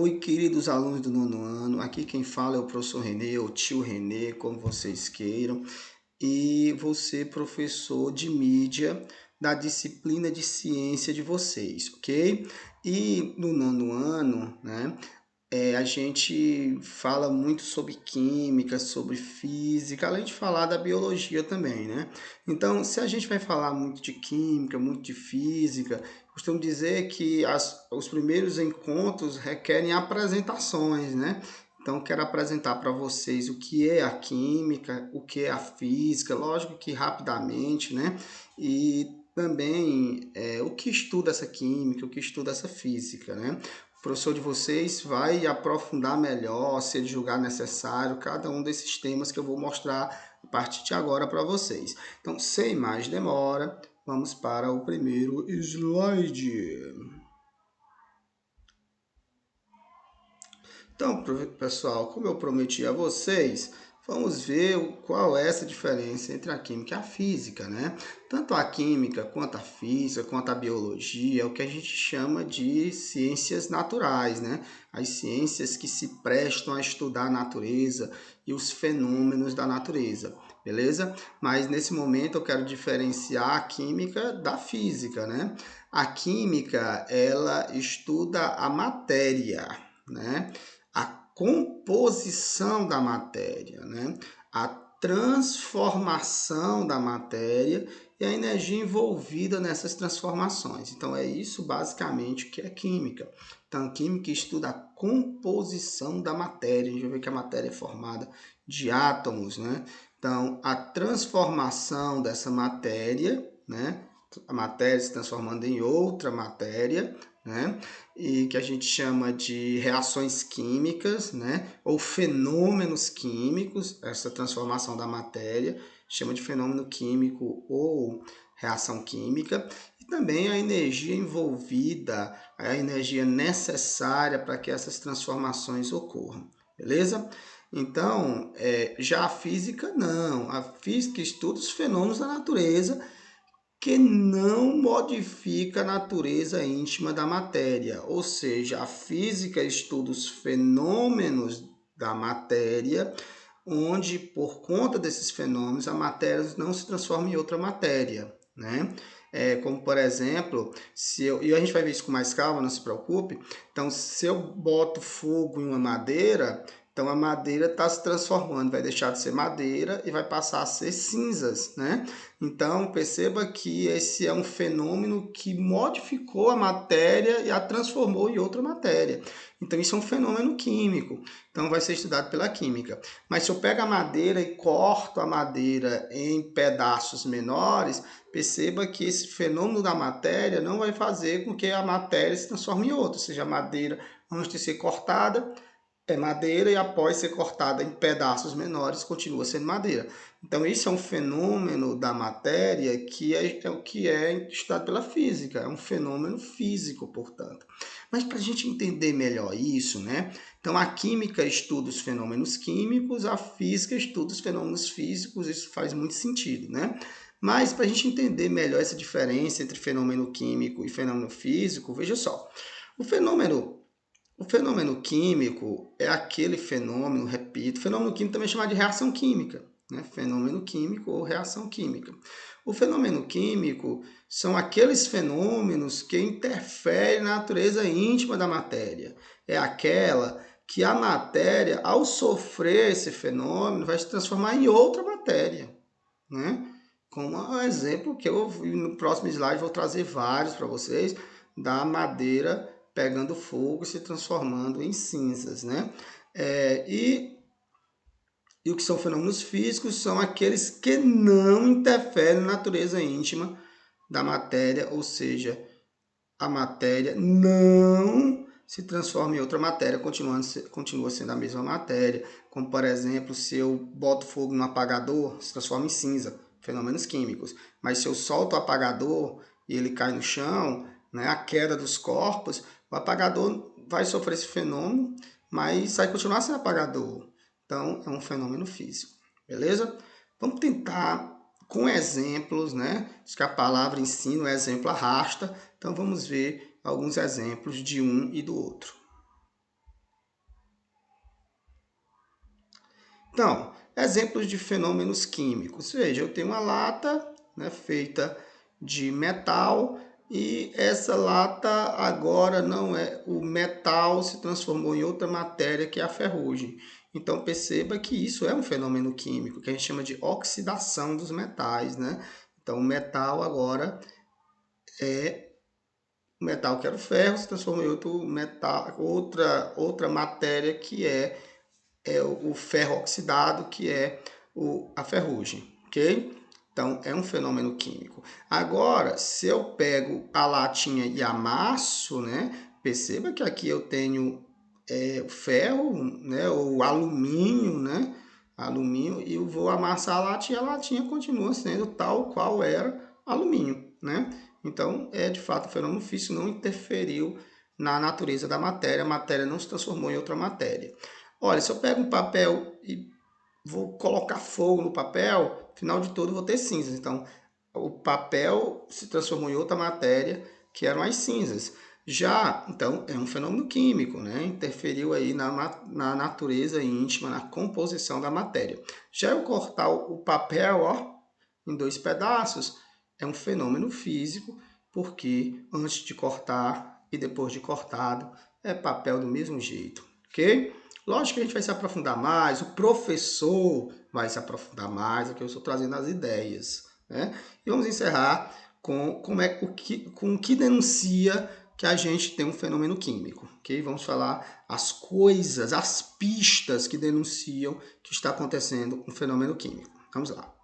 Oi, queridos alunos do nono ano, aqui quem fala é o professor Renê, ou tio Renê, como vocês queiram, e você, professor de mídia da disciplina de ciência de vocês, ok? E no nono ano, né, a gente fala muito sobre química, sobre física, além de falar da biologia também, né? Então, se a gente vai falar muito de química, muito de física, costumo dizer que os primeiros encontros requerem apresentações, né? Então, quero apresentar para vocês o que é a química, o que é a física, lógico que rapidamente, né? E também o que estuda essa química, o que estuda essa física, né? O professor de vocês vai aprofundar melhor, se ele julgar necessário, cada um desses temas que eu vou mostrar a partir de agora para vocês. Então, sem mais demora, vamos para o primeiro slide. Então, pessoal, como eu prometi a vocês, vamos ver qual é essa diferença entre a química e a física, né? Tanto a química, quanto a física, quanto a biologia, é o que a gente chama de ciências naturais, né? As ciências que se prestam a estudar a natureza e os fenômenos da natureza, beleza? Mas nesse momento eu quero diferenciar a química da física, né? A química, ela estuda a matéria, né? A composição da matéria, né? A transformação da matéria e a energia envolvida nessas transformações. Então, é isso basicamente que é química. Então, a química estuda a composição da matéria. A gente vai ver que a matéria é formada de átomos, né? Então, a transformação dessa matéria, né? A matéria se transformando em outra matéria, né? E que a gente chama de reações químicas, né? Ou fenômenos químicos, essa transformação da matéria, chama de fenômeno químico ou reação química, e também a energia envolvida, a energia necessária para que essas transformações ocorram, beleza? Então, já a física não, a física estuda os fenômenos da natureza que não modifica a natureza íntima da matéria, ou seja, a física estuda os fenômenos da matéria, onde por conta desses fenômenos a matéria não se transforma em outra matéria, né? Como por exemplo, e a gente vai ver isso com mais calma, não se preocupe. Então, se eu boto fogo em uma madeira, então a madeira está se transformando, vai deixar de ser madeira e vai passar a ser cinzas, né? Então, perceba que esse é um fenômeno que modificou a matéria e a transformou em outra matéria. Então, isso é um fenômeno químico. Então, vai ser estudado pela química. Mas se eu pego a madeira e corto a madeira em pedaços menores, perceba que esse fenômeno da matéria não vai fazer com que a matéria se transforme em outra. Ou seja, a madeira, antes de ser cortada, é madeira e após ser cortada em pedaços menores, continua sendo madeira. Então, isso é um fenômeno da matéria que é o que é estudado pela física, é um fenômeno físico, portanto. Mas para a gente entender melhor isso, né? Então, a química estuda os fenômenos químicos, a física estuda os fenômenos físicos, isso faz muito sentido, né? Mas para a gente entender melhor essa diferença entre fenômeno químico e fenômeno físico, veja só, o fenômeno o fenômeno químico é aquele fenômeno, repito, fenômeno químico também é chamado de reação química, né? Fenômeno químico ou reação química. O fenômeno químico são aqueles fenômenos que interferem na natureza íntima da matéria. É aquela que a matéria, ao sofrer esse fenômeno, vai se transformar em outra matéria, né? Como um exemplo que eu no próximo slide vou trazer vários para vocês da madeira pegando fogo e se transformando em cinzas, né? E o que são fenômenos físicos são aqueles que não interferem na natureza íntima da matéria, ou seja, a matéria não se transforma em outra matéria, continua sendo a mesma matéria. Como, por exemplo, se eu boto fogo no apagador, se transforma em cinza, fenômenos químicos. Mas se eu solto o apagador e ele cai no chão, né, a queda dos corpos, o apagador vai sofrer esse fenômeno, mas vai continuar sendo apagador. Então, é um fenômeno físico, beleza? Vamos tentar com exemplos, né? Diz que a palavra ensino, o exemplo arrasta. Então, vamos ver alguns exemplos de um e do outro. Então, exemplos de fenômenos químicos. Veja, eu tenho uma lata, né, feita de metal e essa lata agora não é, o metal se transformou em outra matéria que é a ferrugem. Então perceba que isso é um fenômeno químico que a gente chama de oxidação dos metais, né? Então o metal agora é o metal que era o ferro se transformou em outro metal, outra matéria que é o ferro oxidado, que é a ferrugem, ok? Então, é um fenômeno químico. Agora, se eu pego a latinha e amasso, né? Perceba que aqui eu tenho o ferro, né? O alumínio, né? Alumínio, e eu vou amassar a latinha continua sendo tal qual era alumínio, né? Então, de fato, o fenômeno físico não interferiu na natureza da matéria, a matéria não se transformou em outra matéria. Olha, se eu pego um papel e vou colocar fogo no papel, final de tudo vou ter cinzas. Então, o papel se transformou em outra matéria, que eram as cinzas. Já, então, é um fenômeno químico, né? Interferiu aí na natureza íntima, na composição da matéria. Já eu cortar o papel, ó, em dois pedaços, é um fenômeno físico, porque antes de cortar e depois de cortado, é papel do mesmo jeito, ok? Lógico que a gente vai se aprofundar mais, o professor vai se aprofundar mais, aqui eu estou trazendo as ideias, né? E vamos encerrar com com o que denuncia que a gente tem um fenômeno químico, ok? Vamos falar as coisas, as pistas que denunciam que está acontecendo um fenômeno químico. Vamos lá.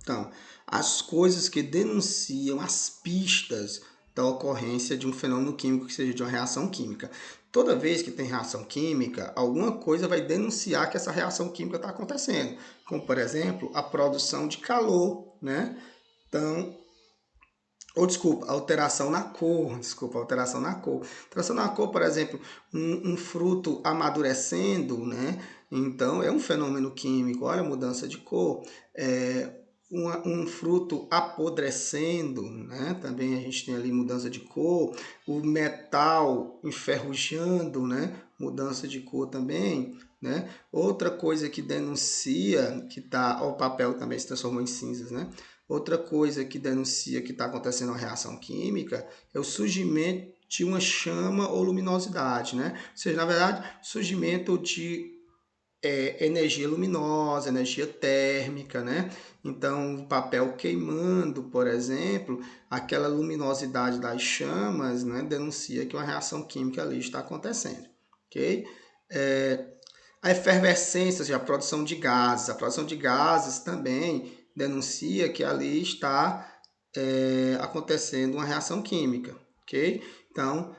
Então, as coisas que denunciam as pistas da ocorrência de um fenômeno químico, que seja de uma reação química. Toda vez que tem reação química, alguma coisa vai denunciar que essa reação química está acontecendo. Como, por exemplo, a produção de calor, né? Então, ou desculpa, alteração na cor. Desculpa, alteração na cor. Alteração na cor, por exemplo, um fruto amadurecendo, né? Então, é um fenômeno químico. Olha a mudança de cor. Um fruto apodrecendo, né? Também a gente tem ali mudança de cor, o metal enferrujando, né? Mudança de cor também, né? Outra coisa que denuncia que tá, o papel também se transformou em cinzas, né? Outra coisa que denuncia que está acontecendo uma reação química é o surgimento de uma chama ou luminosidade, né? Ou seja, na verdade, surgimento de energia luminosa, energia térmica, né? Então, o papel queimando, por exemplo, aquela luminosidade das chamas, né, denuncia que uma reação química ali está acontecendo, ok? A efervescência, ou seja, a produção de gases. A produção de gases também denuncia que ali está acontecendo uma reação química, ok? Então,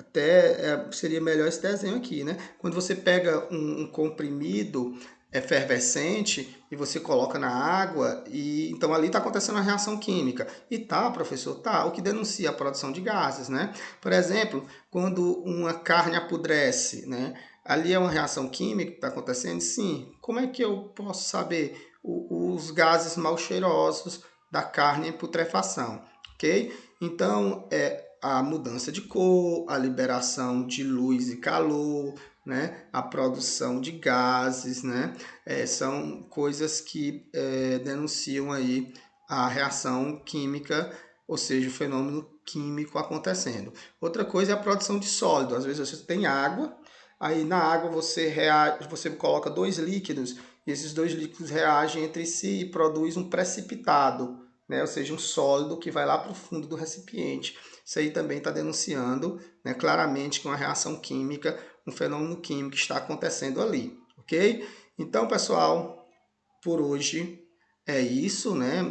até seria melhor esse desenho aqui, né? Quando você pega um comprimido efervescente e você coloca na água, e então ali está acontecendo uma reação química. E tá, professor, tá, o que denuncia a produção de gases, né? Por exemplo, quando uma carne apodrece, né? Ali é uma reação química que está acontecendo? Sim. Como é que eu posso saber os gases mal cheirosos da carne em putrefação? Ok? Então, a mudança de cor, a liberação de luz e calor, né? A produção de gases, né? São coisas que denunciam aí a reação química, ou seja, o fenômeno químico acontecendo. Outra coisa é a produção de sólido. Às vezes você tem água, aí na água você coloca dois líquidos, e esses dois líquidos reagem entre si e produz um precipitado, né? Ou seja, um sólido que vai lá para o fundo do recipiente. Isso aí também está denunciando, né, claramente que uma reação química, um fenômeno químico está acontecendo ali, ok? Então, pessoal, por hoje é isso, né?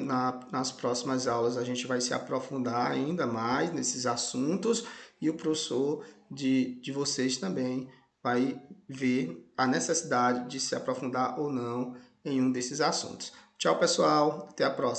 Nas próximas aulas a gente vai se aprofundar ainda mais nesses assuntos e o professor de vocês também vai ver a necessidade de se aprofundar ou não em um desses assuntos. Tchau, pessoal. Até a próxima.